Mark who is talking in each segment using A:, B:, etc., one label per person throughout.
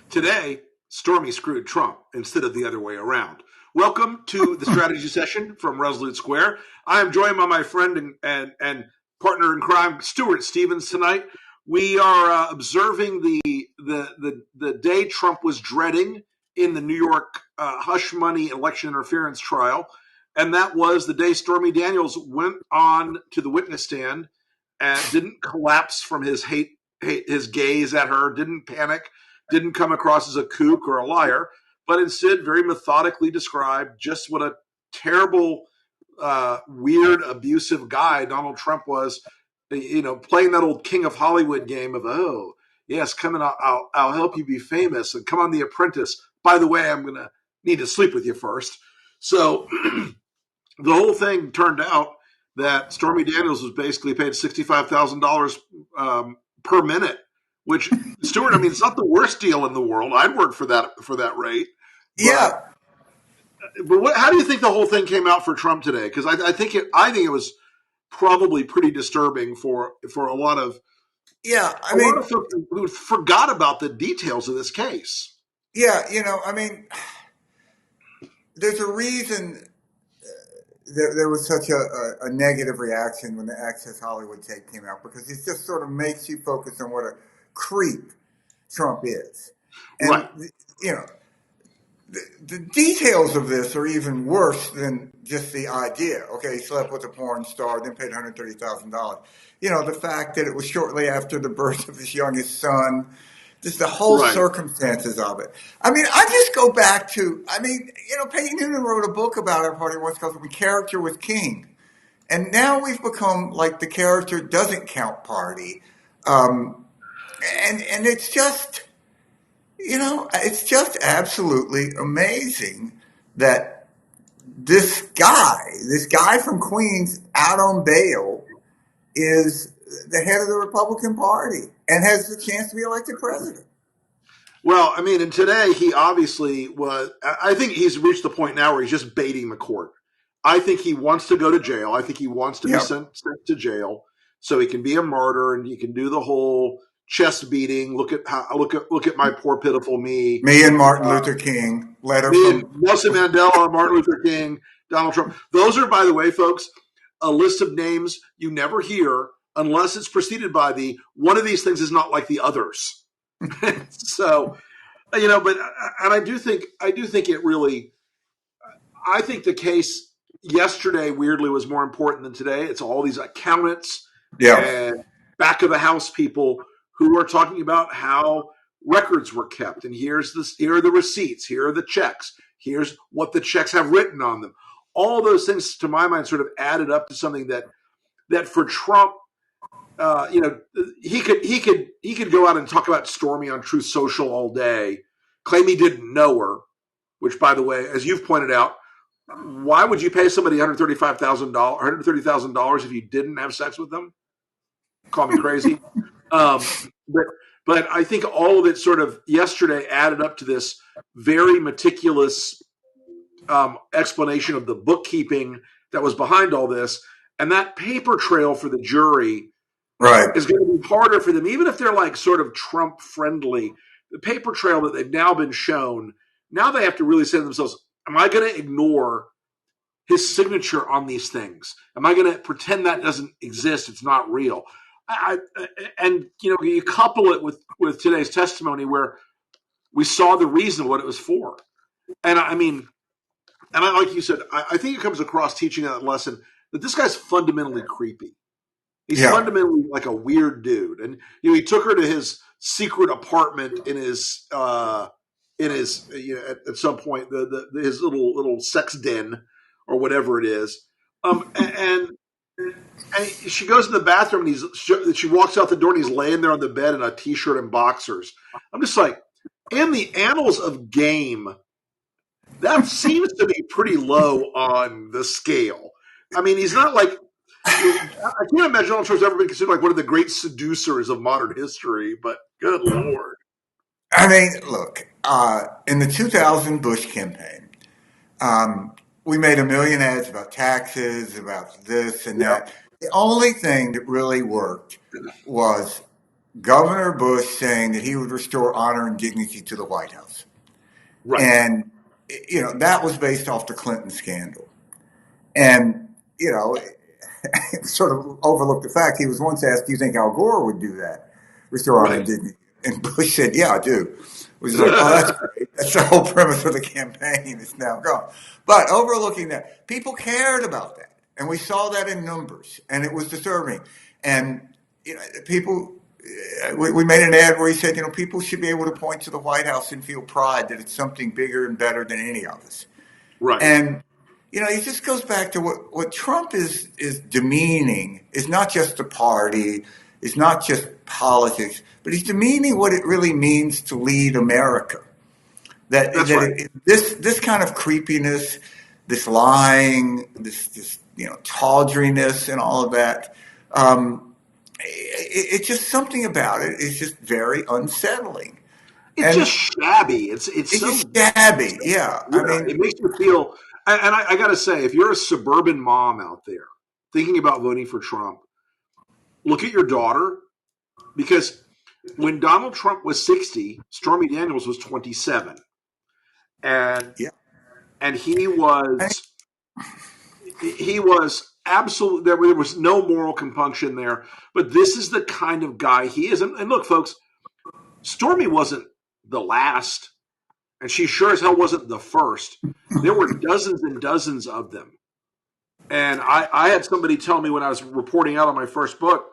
A: Today, Stormy screwed Trump instead of the other way around. Welcome to the strategy session from Resolute Square. I am joined by my friend and partner in crime, Stuart Stevens, tonight. We are observing the day Trump was dreading in the New York hush money election interference trial, and that was the day Stormy Daniels went on to the witness stand and didn't collapse from his his gaze at her, didn't panic, didn't come across as a kook or a liar, but instead very methodically described just what a terrible, weird, abusive guy Donald Trump was, playing that old King of Hollywood game of, oh, yes, come and I'll help you be famous, and come on The Apprentice. By the way, I'm going to need to sleep with you first. So the whole thing turned out that Stormy Daniels was basically paid $65,000 per minute, which, Stuart, I mean, it's not the worst deal in the world. I'd work for that rate.
B: Yeah.
A: But how do you think the whole thing came out for Trump today? Because I think it was probably pretty disturbing for a lot of lot of folks who forgot about the details of this case.
B: Yeah, there's a reason there was such a negative reaction when the Access Hollywood tape came out, because it just sort of makes you focus on what a creep Trump is. And,
A: right.
B: The details of this are even worse than just the idea. Okay, he slept with a porn star, then paid $130,000. The fact that it was shortly after the birth of his youngest son, just the whole circumstances of it. I mean, I just go back to, Peggy Noonan wrote a book about our party once called "When Character Was King." And now we've become like the character doesn't count party. And it's just... it's just absolutely amazing that this guy from Queens out on bail is the head of the Republican Party and has the chance to be elected president.
A: Well, I mean, and today he obviously was, I think he's reached the point now where he's just baiting the court. I think he wants to go to jail. I think he wants to be sent to jail so he can be a martyr and he can do the whole chest beating. Look at my poor pitiful me.
B: Me and Martin Luther King. Letter from
A: Nelson Mandela, Martin Luther King, Donald Trump. Those are, by the way, folks, a list of names you never hear unless it's preceded by the one of these things is not like the others. So, but and I do think it really. I think the case yesterday weirdly was more important than today. It's all these accountants and back of the house people who are talking about how records were kept. And here are the receipts. Here are the checks. Here's what the checks have written on them. All those things, to my mind, sort of added up to something that for Trump, he could go out and talk about Stormy on Truth Social all day, claim he didn't know her, which, by the way, as you've pointed out, why would you pay somebody $130,000 if you didn't have sex with them? Call me crazy. But I think all of it sort of yesterday added up to this very meticulous explanation of the bookkeeping that was behind all this. And that paper trail for the jury is going to be harder for them, even if they're like sort of Trump friendly. The paper trail that they've now been shown, now they have to really say to themselves, am I going to ignore his signature on these things? Am I going to pretend that doesn't exist? It's not real. You couple it with today's testimony where we saw the reason what it was for. And like you said, I think it comes across teaching that lesson that this guy's fundamentally creepy. He's fundamentally like a weird dude. And, he took her to his secret apartment in his at some point, his little sex den or whatever it is. And she goes in the bathroom and she walks out the door and he's laying there on the bed in a t-shirt and boxers. I'm just like, in the annals of game, that seems to be pretty low on the scale. I mean, he's not like, I can't imagine Donald Trump's ever been considered like one of the great seducers of modern history, but good Lord.
B: I mean, look, in the 2000 Bush campaign, we made a million ads about taxes, about this and that. The only thing that really worked was Governor Bush saying that he would restore honor and dignity to the White House.
A: Right.
B: And, that was based off the Clinton scandal. And, sort of overlooked the fact he was once asked, do you think Al Gore would do that? Restore honor and dignity. And Bush said, yeah, I do. Which is like, oh, that's great. That's the whole premise of the campaign. It's now gone. But overlooking that, people cared about that. And we saw that in numbers. And it was disturbing. And, people, we made an ad where he said, people should be able to point to the White House and feel pride that it's something bigger and better than any of us.
A: Right.
B: And, it just goes back to what Trump is demeaning is not just the party, it's not just politics, but he's demeaning what it really means to lead America. This kind of creepiness, this lying, this tawdriness and all of that, it's just something about it is just very unsettling.
A: It's just shabby. It's
B: just shabby. Yeah. I mean,
A: it makes you feel. And I got to say, if you're a suburban mom out there thinking about voting for Trump, look at your daughter, because when Donald Trump was 60, Stormy Daniels was 27, and he was absolutely there was no moral compunction there. But this is the kind of guy he is. And look, folks, Stormy wasn't the last. And she sure as hell wasn't the first. There were dozens and dozens of them. And I had somebody tell me when I was reporting out on my first book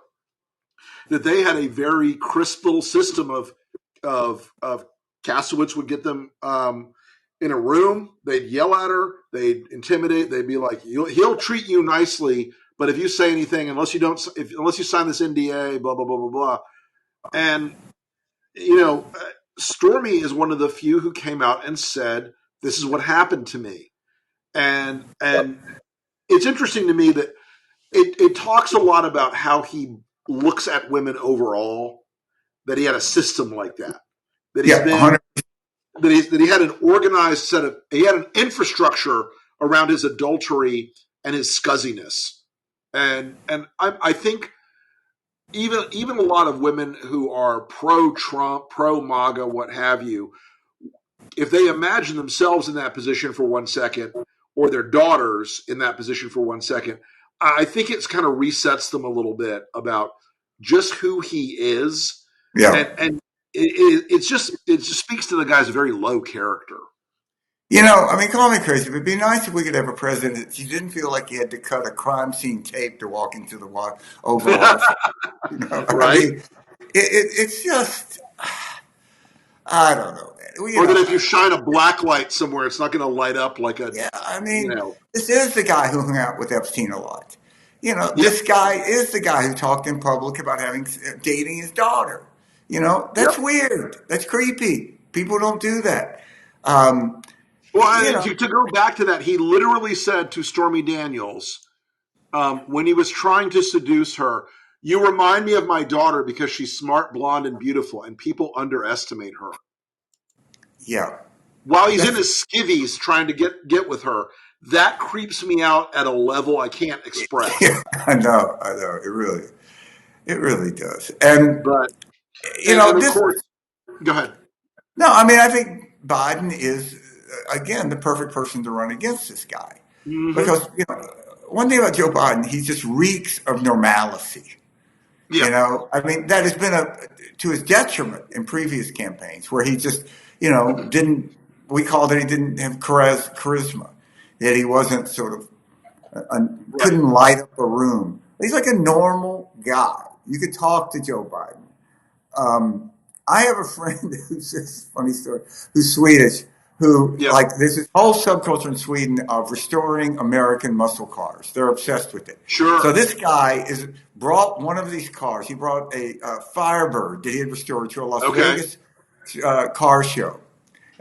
A: that they had a very crisp little system of Kasowitz would get them in a room. They'd yell at her. They'd intimidate. They'd be like, he'll treat you nicely, but if you say anything, unless you sign this NDA, blah, blah, blah, blah, blah. And, Stormy is one of the few who came out and said, this is what happened to me. And it's interesting to me that it talks a lot about how he looks at women overall, that he had a system like that. That he had an organized he had an infrastructure around his adultery and his scuzziness. And I think even a lot of women who are pro-Trump, pro-MAGA, what have you, if they imagine themselves in that position for 1 second, or their daughters in that position for 1 second, I think it's kind of resets them a little bit about just who he is.
B: Yeah.
A: And it just speaks to the guy's very low character.
B: Call me crazy, but it'd be nice if we could have a president that you didn't feel like you had to cut a crime scene tape to walk into the Oval Office.
A: Right?
B: It's just, I don't know, man.
A: Or that if you shine a black light somewhere, it's not going to light up like a.
B: Yeah, this is the guy who hung out with Epstein a lot. This guy is the guy who talked in public about dating his daughter. That's weird. That's creepy. People don't do that.
A: To go back to that, he literally said to Stormy Daniels, when he was trying to seduce her, "You remind me of my daughter because she's smart, blonde, and beautiful, and people underestimate her."
B: Yeah.
A: While he's in his skivvies trying to get with her, that creeps me out at a level I can't express.
B: Yeah, I know. It really does. And
A: of course, go ahead.
B: No, I think Biden is, again, the perfect person to run against this guy. Mm-hmm. Because, one thing about Joe Biden, he just reeks of normalcy. Yeah. That has been to his detriment in previous campaigns where he just, we called it he didn't have charisma, that he wasn't sort of, couldn't light up a room. He's like a normal guy. You could talk to Joe Biden. I have a friend who's this funny story, who's Swedish, who there's this whole subculture in Sweden of restoring American muscle cars. They're obsessed with it.
A: Sure.
B: So this guy brought one of these cars. He brought a Firebird that he had restored to a Las Vegas car show.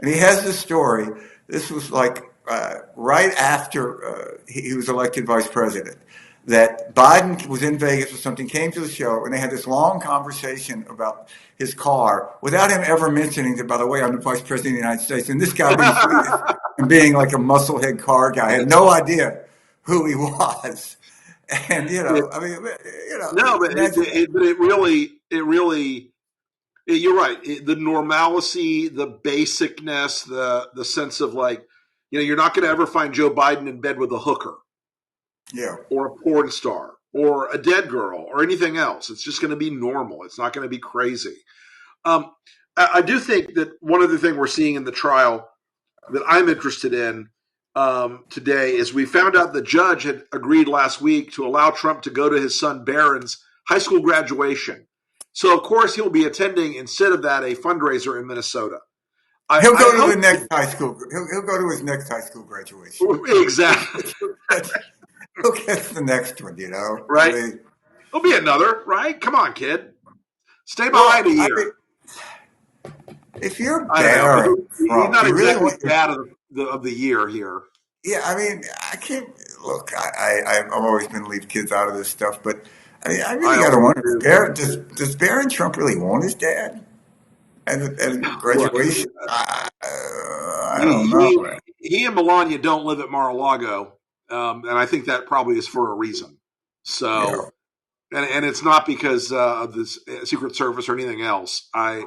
B: And he has this story. This was right after he was elected vice president, that Biden was in Vegas or something, came to the show, and they had this long conversation about his car without him ever mentioning that, by the way, I'm the vice president of the United States. And this guy being and being like a musclehead car guy, had no idea who he was. And,
A: No, but it really You're right. The normalcy, the basicness, the sense of like, you're not going to ever find Joe Biden in bed with a hooker
B: Yeah.
A: or a porn star or a dead girl or anything else. It's just going to be normal. It's not going to be crazy. Um, I do think that one other thing we're seeing in the trial that I'm interested in today is we found out the judge had agreed last week to allow Trump to go to his son Barron's high school graduation. So, of course, he'll be attending, instead of that, a fundraiser in Minnesota.
B: He'll
A: I
B: go to
A: hope
B: the next high school. He'll go to his next high school graduation.
A: exactly
B: He'll catch the next one. I
A: right.
B: mean,
A: There'll be another, right? Come on, kid, stay behind
B: well,
A: a
B: I mean,
A: year.
B: if you're
A: I don't know, but
B: Barron
A: he's
B: Trump,
A: not
B: you really
A: exactly
B: want your.
A: dad of the year here.
B: Yeah, I mean, I can't look. I've always been leave kids out of this stuff, but I mean, I really
A: I
B: got to
A: always
B: wonder:
A: do.
B: does Barron Trump really want his dad at
A: Look,
B: graduation? I don't know.
A: he and Melania don't live at Mar-a-Lago, and I think that probably is for a reason.
B: Yeah,
A: So, and it's not because of the Secret Service or anything else. I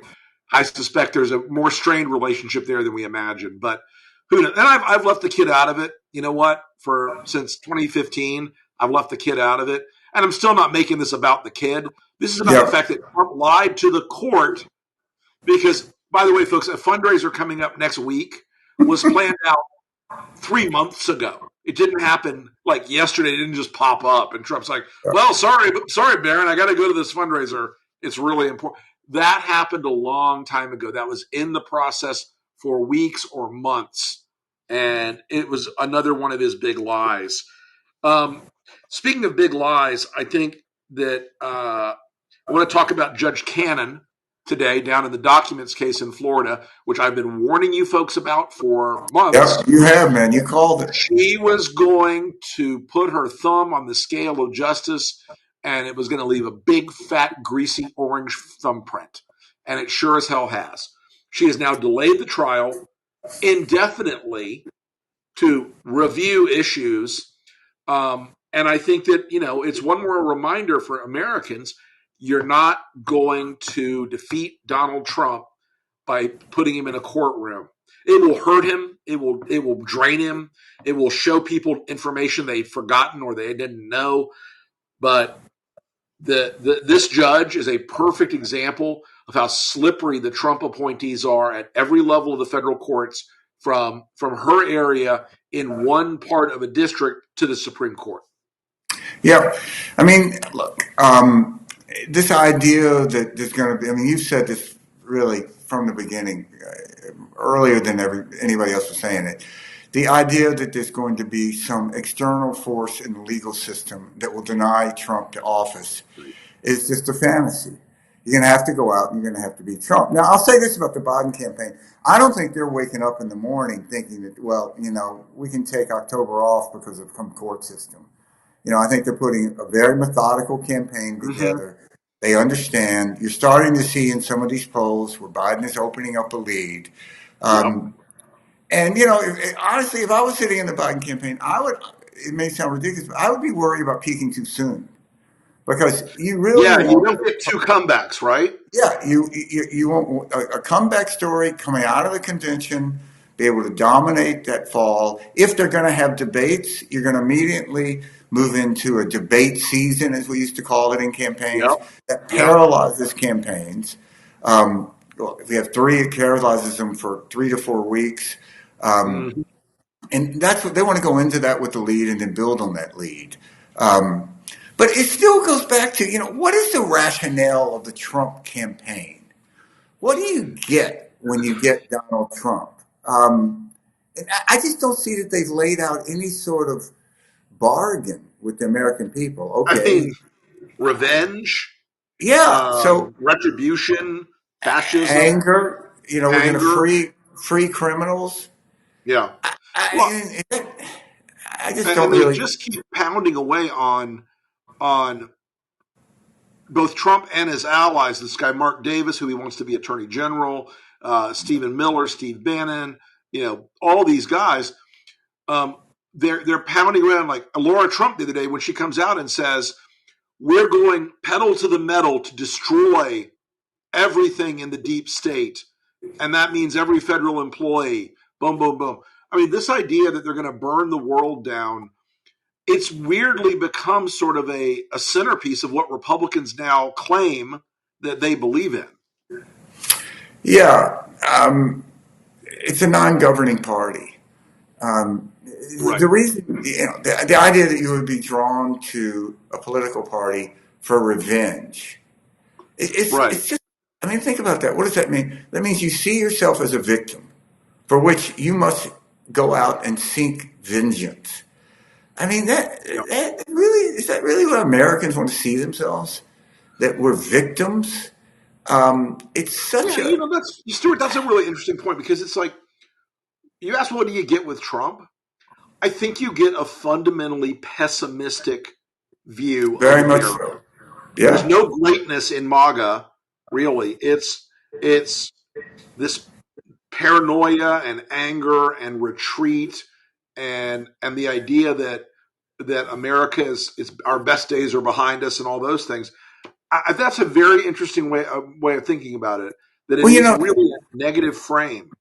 A: suspect there's a more strained relationship there than we imagine. But who knows? And I've left the kid out of it. You know what? Since 2015, I've left the kid out of it, and I'm still not making this about the kid. This is about the
B: yeah,
A: fact that Trump lied to the court because, by the way, folks, a fundraiser coming up next week was planned out 3 months ago. It didn't happen like yesterday. It didn't just pop up. And Trump's like, well, sorry, Barron, I got to go to this fundraiser. It's really important. That happened a long time ago. That was in the process for weeks or months. And it was another one of his big lies. Um, Speaking of big lies, I think that I want to talk about Judge Cannon today down in the documents case in Florida, which I've been warning you folks about for months.
B: yep. You have, man. You called it.
A: She was going to put her thumb on the scale of justice, and it was going to leave a big, fat, greasy orange thumbprint. And it sure as hell has. She has now delayed the trial indefinitely to review issues. And I think that, it's one more reminder for Americans: you're not going to defeat Donald Trump by putting him in a courtroom. It will hurt him. It will drain him. It will show people information they've forgotten or they didn't know. But this judge is a perfect example of how slippery the Trump appointees are at every level of the federal courts, from her area in one part of a district to the Supreme Court.
B: Yeah, I mean, look, this idea that there's going to be. I mean, you've said this really from the beginning, earlier than anybody else was saying it. The idea that there's going to be some external force in the legal system that will deny Trump to office is just a fantasy. You're going to have to go out and you're going to have to beat Trump. Now, I'll say this about the Biden campaign. I don't think they're waking up in the morning thinking that, well, we can take October off because of some court system. I think they're putting a very methodical campaign together. Mm-hmm. They understand. You're starting to see in some of these polls where Biden is opening up a lead. And, honestly, if I was sitting in the Biden campaign, it may sound ridiculous, but I would be worried about peaking too soon. Because you really
A: you don't get two comebacks, right?
B: Yeah, you want a comeback story coming out of the convention, be able to dominate that fall. If they're going to have debates, you're going to immediately move into a debate season, as we used to call it in campaigns, that paralyzes campaigns. We have three, it paralyzes them for 3 to 4 weeks. And that's what they want to go into that with the lead and then build on that lead. But it still goes back to, what is the rationale of the Trump campaign? What do you get when you get Donald Trump? I just don't see that they've laid out any sort of bargain with the American people. Okay.
A: I mean, revenge.
B: Yeah. So
A: retribution, fascism,
B: anger. We're going to free criminals.
A: Yeah.
B: I just don't really.
A: Just keep pounding away on both Trump and his allies. This guy Mark Davis, who he wants to be Attorney General, Stephen Miller, Steve Bannon, all these guys. They're pounding around like Laura Trump the other day when she comes out and says, "We're going pedal to the metal to destroy everything in the deep state, and that means every federal employee. Boom, boom, boom. I mean, this idea that they're going to burn the world down, it's weirdly become sort of a centerpiece of what Republicans now claim that they believe in.
B: Yeah, it's a non-governing party.
A: Right.
B: The reason, the idea that you would be drawn to a political party for revenge,
A: Right.
B: it's just, I mean, think about that. What does that mean? That means you see yourself as a victim for which you must go out and seek vengeance. I mean,
A: Yeah.
B: that really, is that really what Americans want to see themselves? That we're victims? It's such
A: Yeah,
B: a,
A: that's Stuart. That's a really interesting point because it's like you ask, what do you get with Trump? I think you get a fundamentally pessimistic view of
B: very much
A: America.
B: so.
A: There's
B: Yeah.
A: no greatness in MAGA, really. It's this paranoia and anger and retreat and the idea that America is our best days are behind us and all those things. That's a very interesting way of thinking about it. That it
B: Well,
A: is really a negative frame.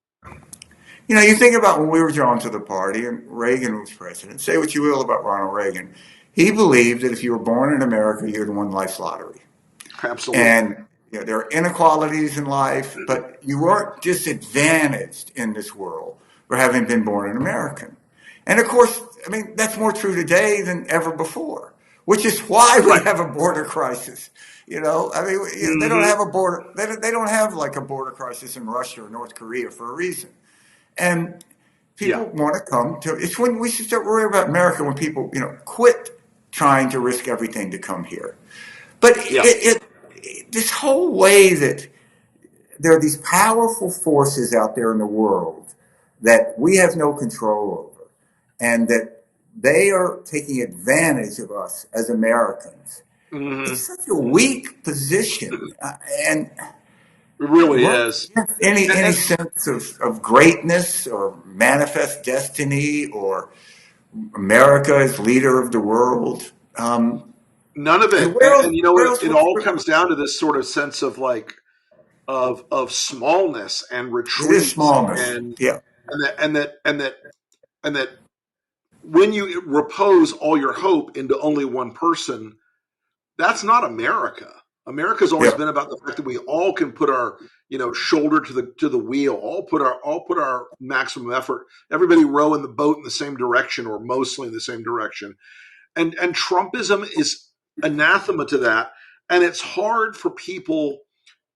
B: you think about when we were drawn to the party and Reagan was president. Say what you will about Ronald Reagan. He believed that if you were born in America, you had won life's lottery.
A: Absolutely.
B: And there are inequalities in life, but you weren't disadvantaged in this world for having been born an American. And of course, I mean, that's more true today than ever before, which is why we
A: Right.
B: have a border crisis. I mean, they don't
A: Mm-hmm.
B: have a border, they don't have like a border crisis in Russia or North Korea for a reason. And
A: Yeah.
B: people want to come to, it's when we should start worrying about America when people, quit trying to risk everything to come here. But
A: Yeah.
B: this whole way that there are these powerful forces out there in the world that we have no control over, and that they are taking advantage of us as Americans.
A: Mm-hmm.
B: It's such a weak position, and
A: It really
B: what
A: is.
B: any
A: And
B: sense of greatness or manifest destiny or America as leader of the world.
A: none of it.
B: Where else?
A: And
B: Where else
A: it
B: would
A: all
B: you?
A: comes down to this sort of sense of like of smallness and
B: It is
A: retreat
B: smallness.
A: and
B: Yeah.
A: and that and that and that and that when you repose all your hope into only one person, that's not America. America's always
B: Yeah.
A: been about the fact that we all can put our shoulder to the wheel, all put our maximum effort. Everybody row in the boat in the same direction or mostly in the same direction. And Trumpism is anathema to that. And it's hard for people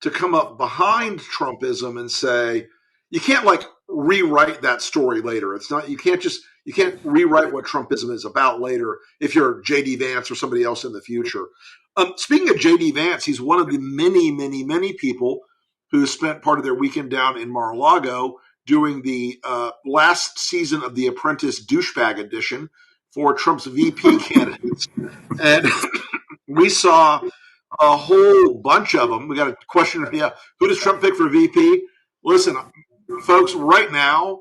A: to come up behind Trumpism and say, you can't like rewrite that story later. It's not, you can't rewrite what Trumpism is about later if you're JD Vance or somebody else in the future. Speaking of JD Vance, he's one of the many, many, many people who spent part of their weekend down in Mar-a-Lago doing the last season of The Apprentice douchebag edition for Trump's VP candidates. And we saw a whole bunch of them. We got a question. Yeah, who does Trump pick for VP? Listen, folks, right now,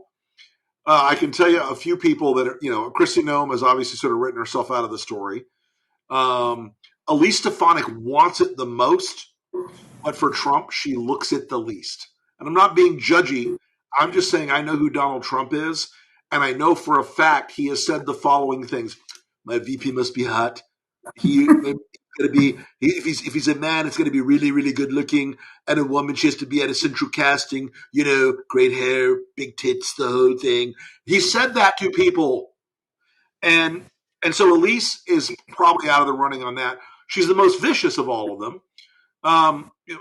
A: I can tell you a few people that are, Kristi Noem has obviously sort of written herself out of the story. Elise Stefanik wants it the most, but for Trump, she looks it the least. And I'm not being judgy. I'm just saying I know who Donald Trump is, and I know for a fact he has said the following things: "My VP must be hot. He going to be if he's a man, it's going to be really really good looking, and a woman she has to be at a central casting. Great hair, big tits, the whole thing." He said that to people, and so Elise is probably out of the running on that. She's the most vicious of all of them.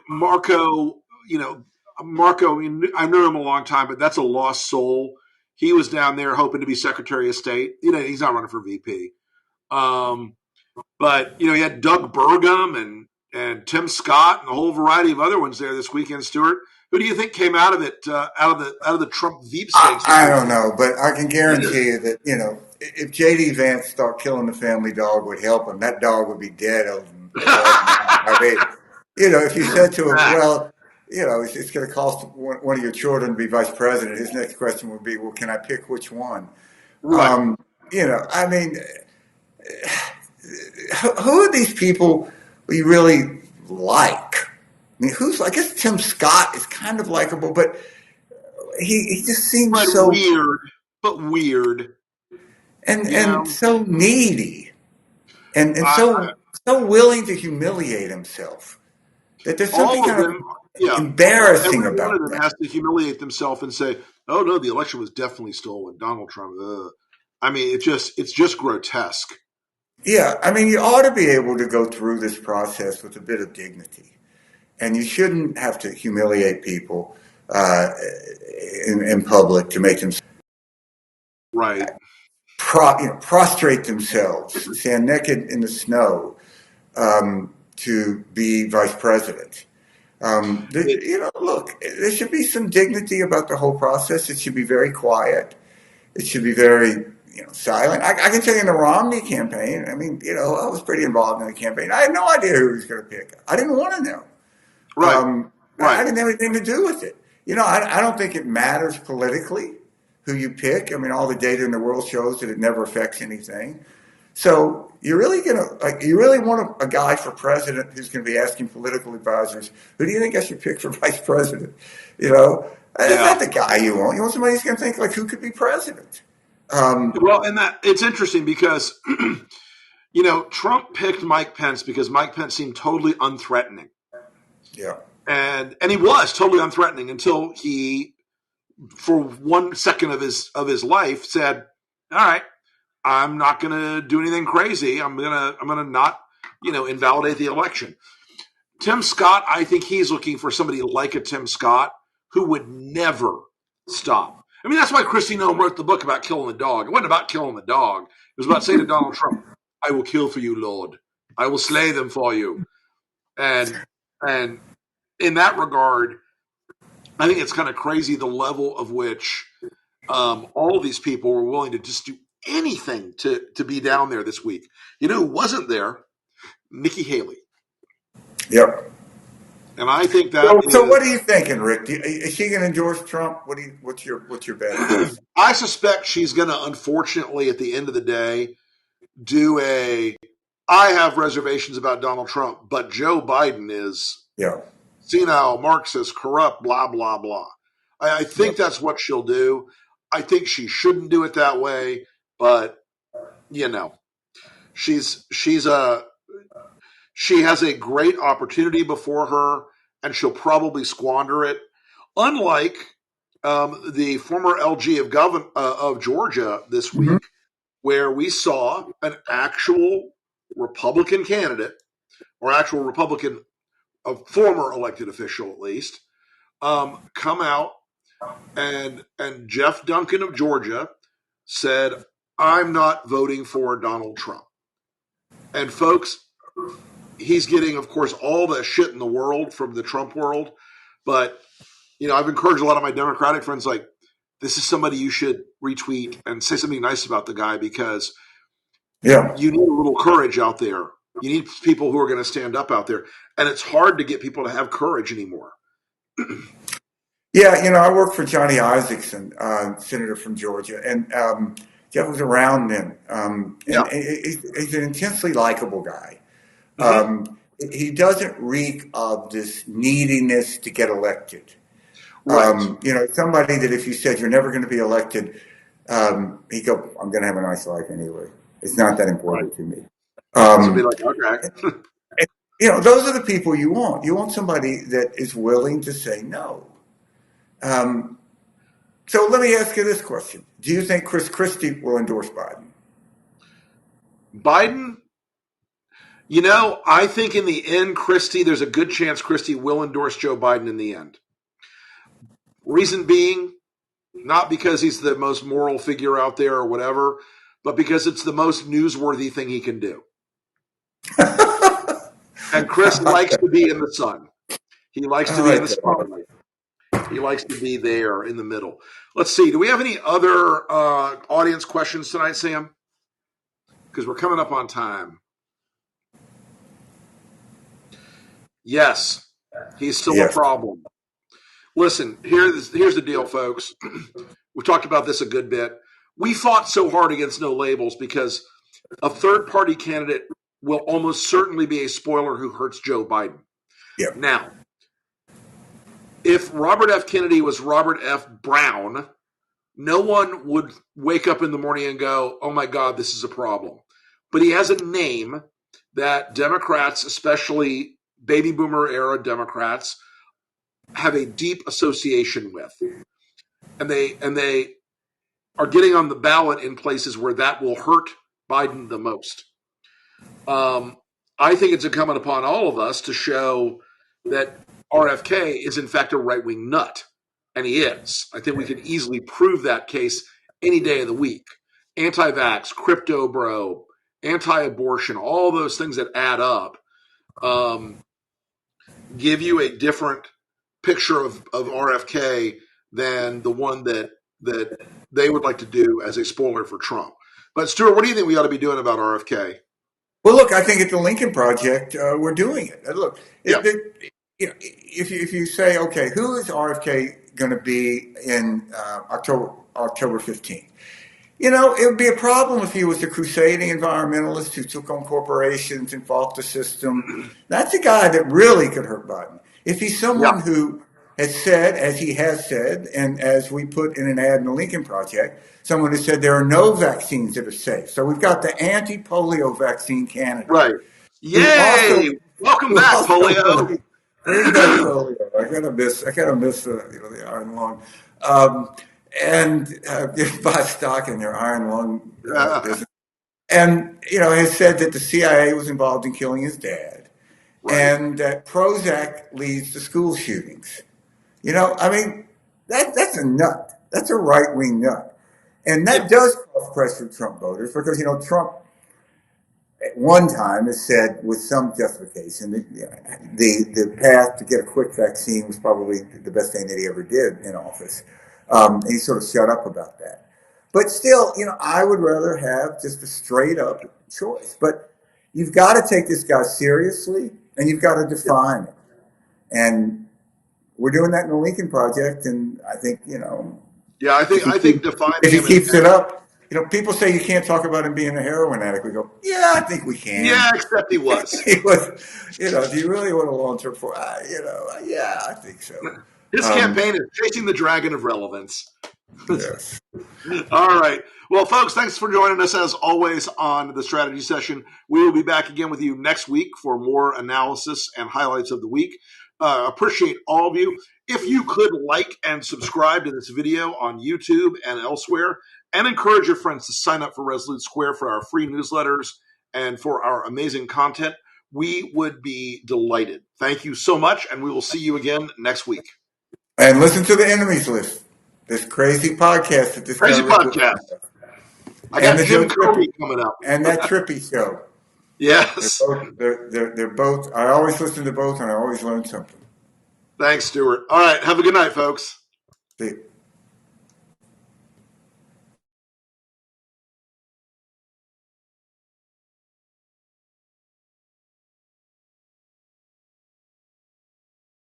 A: Marco, Marco, I've known him a long time, but that's a lost soul. He was down there hoping to be Secretary of State. He's not running for VP. But he had Doug Burgum and Tim Scott and a whole variety of other ones there this weekend. Stuart, who do you think came out of it out of the Trump veepstakes?
B: I don't know, but I can guarantee you that if JD Vance thought killing the family dog would help him, that dog would be dead of him. I mean, if you said to him, well, it's going to cost one of your children to be vice president, his next question would be, well, can I pick which one?
A: Right.
B: I mean, who are these people you really like? mean, I guess Tim Scott is kind of likable, but he just seems
A: But
B: so
A: weird.
B: and so needy and
A: I,
B: so willing to humiliate himself that there's something
A: all of
B: kind
A: them,
B: of
A: yeah.
B: embarrassing
A: Every one
B: about
A: of them
B: that.
A: has to humiliate themselves and say, "Oh no, the election was definitely stolen." Donald Trump. I mean, it's just grotesque.
B: Yeah, I mean, you ought to be able to go through this process with a bit of dignity, and you shouldn't have to humiliate people uh, in public to make them
A: Right.
B: prostrate themselves, stand naked in the snow to be vice president.
A: It,
B: Look, there should be some dignity about the whole process. It should be very quiet. It should be very, silent. I can tell you in the Romney campaign, I mean, I was pretty involved in the campaign. I had no idea who he was going to pick. I didn't want to know.
A: right.
B: I
A: Right.
B: didn't have anything to do with it. I don't think it matters politically who you pick. I mean, all the data in the world shows that it never affects anything. So you're really you really want a guy for president who's going to be asking political advisors, who do you think I should pick for vice president? That's
A: Yeah.
B: not the guy you want. You want somebody who's going to think like, who could be president?
A: Well, and that it's interesting because Trump picked Mike Pence because Mike Pence seemed totally unthreatening,
B: Yeah,
A: and he was totally unthreatening until he, for 1 second of his life, said, "All right, I'm not going to do anything crazy. I'm gonna not invalidate the election." Tim Scott, I think he's looking for somebody like a Tim Scott who would never stop. I mean, that's why Christy Noem wrote the book about killing the dog. It wasn't about killing the dog. It was about saying to Donald Trump, "I will kill for you, Lord. I will slay them for you." And and in that regard, I think it's kind of crazy the level of which all of these people were willing to just do anything to be down there this week. You know who wasn't there? Nikki Haley.
B: yep.
A: And I think
B: So,
A: that
B: so
A: is
B: what are you thinking, Rick? Is she going to endorse Trump? What's your bet on this?
A: I suspect she's going to, unfortunately, at the end of the day, do a. I have reservations about Donald Trump, but Joe Biden is
B: Yeah,
A: senile, Marxist, corrupt, blah, blah, blah. I
B: yeah,
A: think that's what she'll do. I think she shouldn't do it that way, but, you know, she's a. She has a great opportunity before her, and she'll probably squander it. Unlike the former LG of Georgia this
B: hmm
A: week, where we saw an actual Republican candidate, or actual Republican, a former elected official at least, come out and Geoff Duncan of Georgia said, "I'm not voting for Donald Trump." And folks, he's getting, of course, all the shit in the world from the Trump world, but I've encouraged a lot of my Democratic friends, like, this is somebody you should retweet and say something nice about the guy, because
B: yeah,
A: you need a little courage out there. You need people who are going to stand up out there. And it's hard to get people to have courage anymore.
B: yeah. I worked for Johnny Isaacson, senator from Georgia, and Jeff was around then, and
A: Yeah.
B: he's an intensely likable guy.
A: Mm-hmm.
B: He doesn't reek of this neediness to get elected.
A: Right.
B: Somebody that if you said you're never going to be elected, he'd go, "I'm going to have a nice life anyway. It's not that
A: Right.
B: important to me."
A: So be
B: Um,
A: like, okay.
B: those are the people you want. You want somebody that is willing to say no. Um, so let me ask you this question: do you think Chris Christie will endorse Biden?
A: Biden, I think in the end, there's a good chance Christie will endorse Joe Biden in the end. Reason being, not because he's the most moral figure out there or whatever, but because it's the most newsworthy thing he can do. And Chris likes to be in the sun. He likes to
B: I
A: be in
B: like
A: the
B: that.
A: spotlight. He likes to be there in the middle. Let's see. Do we have any other audience questions tonight, Sam? Because we're coming up on time. Yes, he's still a
B: Yes.
A: problem. Listen, here's the deal, folks. We've talked about this a good bit. We fought so hard against no labels because a third party candidate will almost certainly be a spoiler who hurts Joe Biden.
B: Yep.
A: Now, If Robert F. Kennedy was Robert F. Brown, no one would wake up in the morning and go, oh my God, this is a problem. But he has a name that Democrats, especially baby boomer era Democrats, have a deep association with. And they are getting on the ballot in places where that will hurt Biden the most. I think it's incumbent upon all of us to show that RFK is in fact a right-wing nut, and he is. I think we can easily prove that case any day of the week. Anti-vax, crypto bro, anti-abortion, all those things that add up give you a different picture of RFK than the one that they would like to do as a spoiler for Trump. But Stuart, what do you think we ought to be doing about RFK?
B: Well, look, I think at the Lincoln Project, we're doing it. Look,
A: Yeah.
B: if you say, okay, who is RFK going to be in October 15th? You know, it would be a problem if he was a crusading environmentalist who took on corporations and fought the system. That's a guy that really could hurt Biden. If he's someone who has said, as he has said, and as we put in an ad in the Lincoln Project, someone who said there are no vaccines that are safe. So we've got the anti-polio vaccine candidate.
A: Right. Yay! Welcome back, polio.
B: Bring back polio. I gotta miss the iron lung. And buy stock in their iron lung business. And, has said that the CIA was involved in killing his dad. Right. And that Prozac leads to school shootings. That's a nut. That's a right-wing nut. And that does cause pressure with Trump voters because, Trump at one time has said with some justification that the path to get a quick vaccine was probably the best thing that he ever did in office. And he sort of shut up about that. But still, I would rather have just a straight up choice. But you've got to take this guy seriously and you've got to define it. And we're doing that in the Lincoln Project. And I think,
A: Yeah, I think defining
B: if he keeps it up. People say you can't talk about him being a heroin addict. We go, yeah, I think we can.
A: Yeah, except he was.
B: He was, do you really want a long-term for? Yeah, I think so.
A: His campaign is chasing the dragon of relevance.
B: Yes.
A: All right. Well, folks, thanks for joining us as always on the strategy session. We will be back again with you next week for more analysis and highlights of the week. Appreciate all of you. If you could like and subscribe to this video on YouTube and elsewhere, and encourage your friends to sign up for Resolute Square for our free newsletters and for our amazing content, we would be delighted. Thank you so much, and we will see you again next week.
B: And listen to the enemies list. This crazy podcast that this
A: crazy podcast. I got Jim Curry coming up,
B: and that Trippi show.
A: Yes,
B: they're both. I always listen to both, and I always learn something.
A: Thanks, Stuart. All right, have a good night, folks.
B: See you.